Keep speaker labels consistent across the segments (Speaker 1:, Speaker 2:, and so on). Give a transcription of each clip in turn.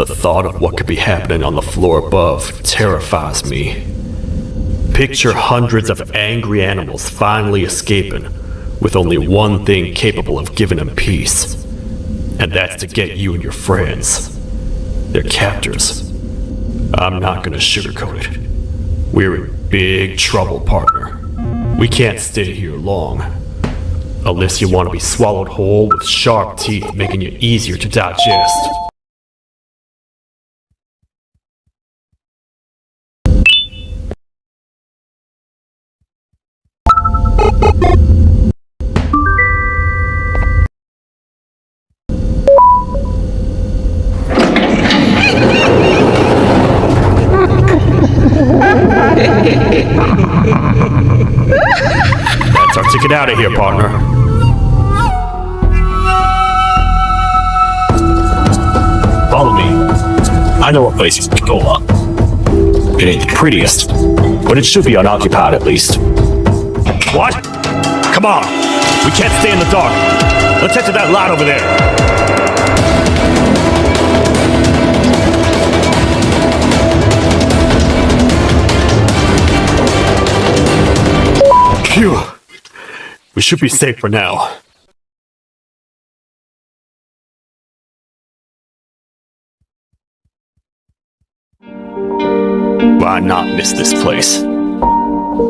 Speaker 1: The thought of what could be happening on the floor above terrifies me. Picture hundreds of angry animals finally escaping, with only one thing capable of giving them peace. And that's to get you and your friends. They're captors. I'm not gonna sugarcoat it. We're in big trouble, partner. We can't stay here long. Unless you want to be swallowed whole with sharp teeth making you easier to digest. That's our ticket out of here, partner. Follow me. I know a place you can go up. It ain't the prettiest, but it should be unoccupied at least. What? Come on! We can't stay in the dark. Let's head to that light over there. Phew. We should be safe for now. Why not miss this place?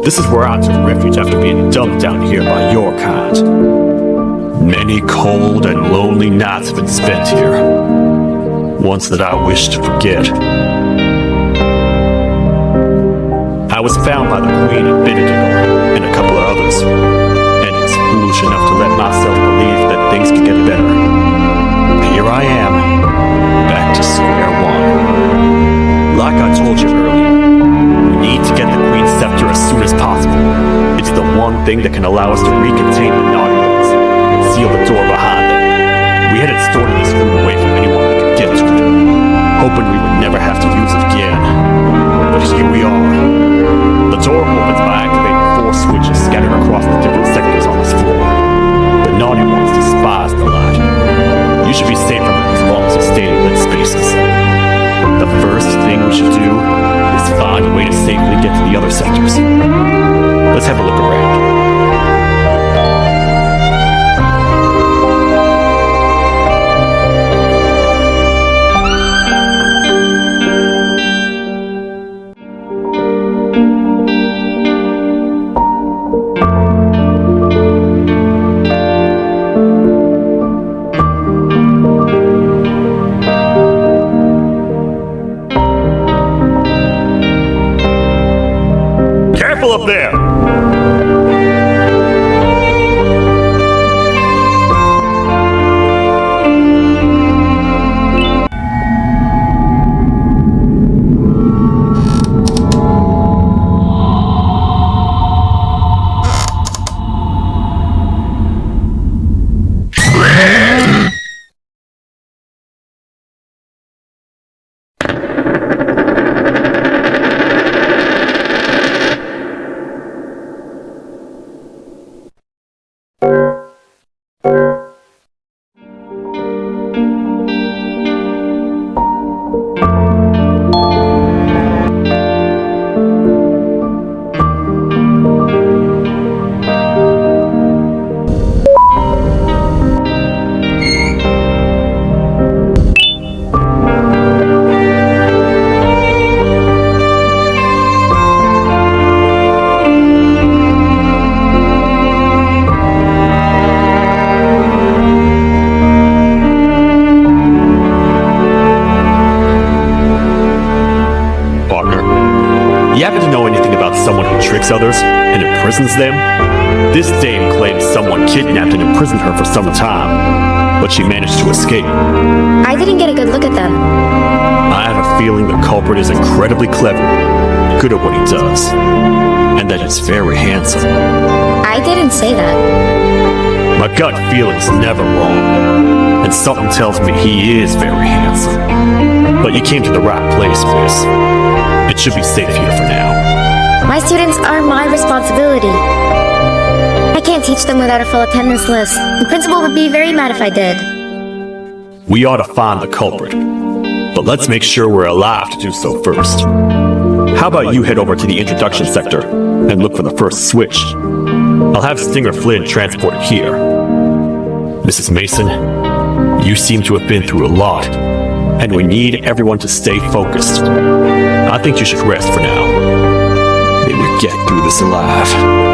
Speaker 1: This is where I took refuge after being dumped down here by your kind. Many cold and lonely nights have been spent here. Ones that I wish to forget. I was found by the Queen of Benedigo and a couple of others, and was foolish enough to let myself believe that things could get better. Here I am, back to square one. Like I told you earlier, we need to get the Queen's scepter as soon as possible. It's the one thing that can allow us to recontain the naughty ones and seal the door behind them. We had it stored in this room away from anyone that could get to it, hoping we would never have to use it again. But here we are. The door opens by activating 4 switches scattered across the different sectors on this floor. The naughty ones despise the light. You should be safe from it as long as you stay in lit spaces. The first thing we should do is find a way to safely get to the other sectors. Let's have a look around. Up there! Others and imprisons them? This dame claims someone kidnapped and imprisoned her for some time, but she managed to escape.
Speaker 2: I didn't get a good look at them.
Speaker 1: I have a feeling the culprit is incredibly clever, good at what he does, and that he's very handsome.
Speaker 2: I didn't say that.
Speaker 1: My gut feeling's never wrong, and something tells me he is very handsome. But you came to the right place, miss. It should be safe here for now.
Speaker 2: My students are my responsibility. I can't teach them without a full attendance list. The principal would be very mad if I did.
Speaker 1: We ought to find the culprit. But let's make sure we're alive to do so first. How about you head over to the introduction sector and look for the first switch? I'll have Stinger Flynn transported here. Mrs. Mason, you seem to have been through a lot, and we need everyone to stay focused. I think you should rest for now. May we get through this alive.